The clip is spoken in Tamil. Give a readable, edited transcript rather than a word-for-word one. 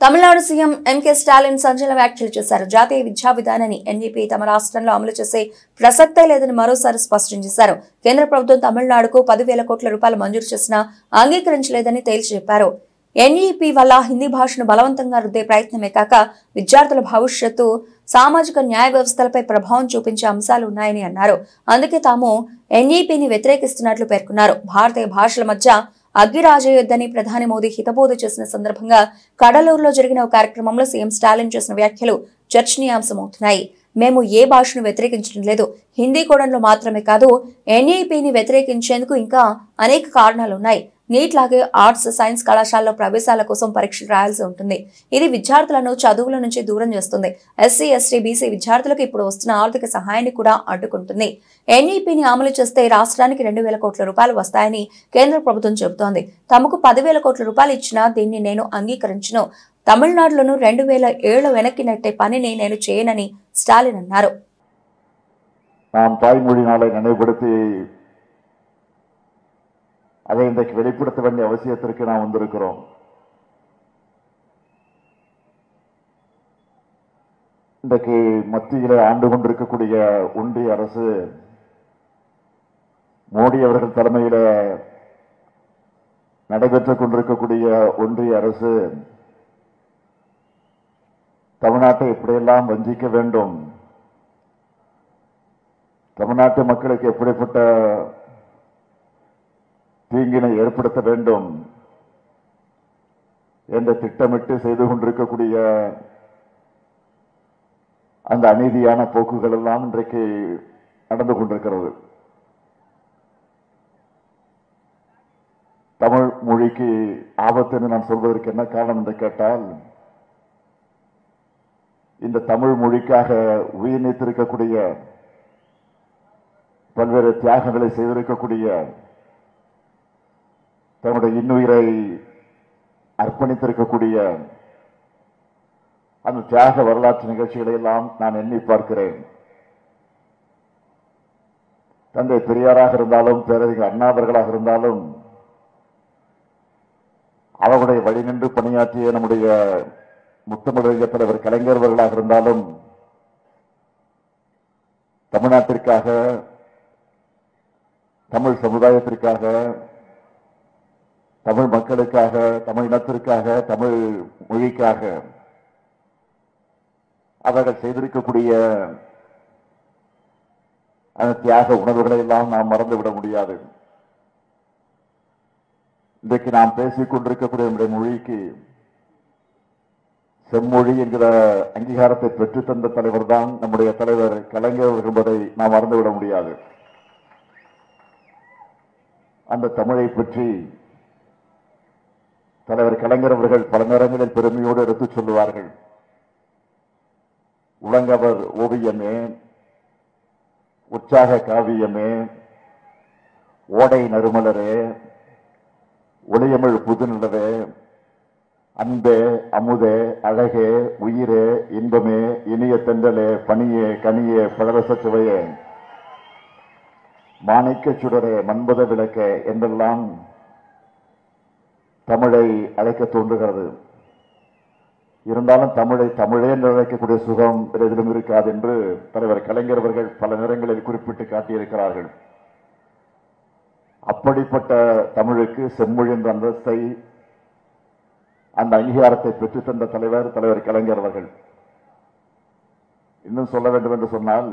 తమిళనాడు సీఎం ఎంకే స్టాలిన్ సంచలన వ్యాఖ్యలు చేశారు. జాతీయ విద్యా విధానాన్ని ఎన్ఈపీ తమ రాష్ట్రంలో అమలు చేసే ప్రసక్తే లేదని మరోసారి స్పష్టం చేశారు. కేంద్ర ప్రభుత్వం తమిళనాడుకు 10,000 కోట్ల రూపాయలు మంజూరు చేసినా అంగీకరించలేదని తేల్చి చెప్పారు. ఎన్ఈపీ వల్ల హిందీ భాషను బలవంతంగా రుద్దే ప్రయత్నమే కాక విద్యార్థుల భవిష్యత్తు, సామాజిక న్యాయ వ్యవస్థలపై ప్రభావం చూపించే అంశాలు ఉన్నాయని అన్నారు. అందుకే తాము ఎన్ఈపీని వ్యతిరేకిస్తున్నట్లు పేర్కొన్నారు. భారతీయ భాషల మధ్య అగ్గిరాజేయొద్దని ప్రధాని మోదీ హితబోధ చేసిన సందర్భంగా కడలూరులో జరిగిన ఒక కార్యక్రమంలో సీఎం స్టాలిన్ చేసిన వ్యాఖ్యలు చర్చనీయాంశమవుతున్నాయి. మేము ఏ భాషను వ్యతిరేకించడం లేదు, హిందీ కూడంలో మాత్రమే కాదు, ఎన్ఈపీని వ్యతిరేకించేందుకు ఇంకా అనేక కారణాలున్నాయి. నీట్ లాగే ఆర్ట్స్, సైన్స్ కళాశాలలో ప్రవేశాల కోసం పరీక్షలు రాయాల్సి ఉంటుంది. ఇది విద్యార్థులను చదువుల నుంచి దూరం చేస్తుంది. ఎస్సీ, ఎస్టీ, బీసీ విద్యార్థులకు ఇప్పుడు వస్తున్న ఆర్థిక సహాయాన్ని కూడా అడ్డుకుంటుంది. ఎన్ఈపీని అమలు చేస్తే రాష్ట్రానికి 2,000 కోట్ల రూపాయలు వస్తాయని కేంద్ర ప్రభుత్వం చెబుతోంది. తమకు 10,000 కోట్ల రూపాయలు ఇచ్చినా దీన్ని నేను అంగీకరించను. తమిళనాడులోనూ 2,000 ఏళ్లు వెనక్కి నెట్టే పనిని నేను చేయనని స్టాలిన్ అన్నారు. அதை இன்றைக்கு வெளிப்படுத்த வேண்டிய அவசியத்திற்கு நாம் வந்திருக்கிறோம். இன்றைக்கு மத்தியிலே ஆண்டு கொண்டிருக்கக்கூடிய ஒன்றிய அரசு, மோடி அவர்கள் தலைமையில நடைபெற்றுக் கொண்டிருக்கக்கூடிய ஒன்றிய அரசு தமிழ்நாட்டை எப்படியெல்லாம் வஞ்சிக்க வேண்டும், தமிழ்நாட்டு மக்களுக்கு எப்படிப்பட்ட தீங்கினை ஏற்படுத்த வேண்டும் என்று திட்டமிட்டு செய்து கொண்டிருக்கக்கூடிய அந்த அநீதியான போக்குகள் எல்லாம் இன்றைக்கு நடந்து கொண்டிருக்கிறது. தமிழ் மொழிக்கு ஆபத்து என்று நான் சொல்வதற்கு என்ன காரணம் என்று கேட்டால், இந்த தமிழ் மொழிக்காக உயிர் நீத்திருக்கக்கூடிய, பல்வேறு தியாகங்களை செய்திருக்கக்கூடிய, தன்னுடைய இன்னுயிரை அர்ப்பணித்திருக்கக்கூடிய அந்த தியாக வரலாற்று நிகழ்ச்சிகளை எல்லாம் நான் எண்ணி பார்க்கிறேன். தந்தை பெரியாராக இருந்தாலும், பேரறிஞர் அண்ணா அவர்களாக இருந்தாலும், அவருடைய வழி நின்று பணியாற்றிய நம்முடைய முத்தமிழறிஞர் தலைவர் கலைஞர் அவர்களாக இருந்தாலும், தமிழ்நாட்டிற்காக, தமிழ் சமுதாயத்திற்காக, தமிழ் மக்களுக்காக, தமிழ் இனத்திற்காக, தமிழ் மொழிக்காக அவர்கள் செய்திருக்கக்கூடிய அந்த தியாக உணர்வுகளை எல்லாம் நாம் மறந்துவிட முடியாது. இன்றைக்கு நாம் பேசிக் கொண்டிருக்கக்கூடிய நம்முடைய மொழிக்கு செம்மொழி என்கிற அங்கீகாரத்தை பெற்றுத்தந்த தலைவர் தான் நம்முடைய தலைவர் கலைஞர் என்பதை நாம் மறந்துவிட முடியாது. அந்த தமிழை பற்றி தலைவர் கலைஞர் அவர்கள் பல நேரங்களில் பெருமையோடு எடுத்துச் சொல்லுவார்கள். உலங்கவர் ஓவியமே, உற்சாக காவியமே, ஓடை நறுமலரே, ஒளியமிழ் புதுநிலவே, அன்பே, அமுதே, அழகே, உயிரே, இன்பமே, இனிய தென்றலே, பனியே, கனியே, பழரசச் சுவையே, மாணிக்க சுடரே, மன்பத விளக்கே என்றெல்லாம் தமிழை அழைக்க தோன்றுகிறது. இருந்தாலும் தமிழை தமிழே என்று அழைக்கக்கூடிய சுகம் எதிலும் இருக்காது என்று தலைவர் கலைஞர் அவர்கள் பல நேரங்களில் குறிப்பிட்டு காட்டியிருக்கிறார்கள். அப்படிப்பட்ட தமிழுக்கு செம்மொழி என்ற அந்தஸ்தை, அந்த அங்கீகாரத்தை பெற்றுத்தந்த தலைவர் கலைஞர் அவர்கள். இன்னும் சொல்ல வேண்டும் என்று சொன்னால்,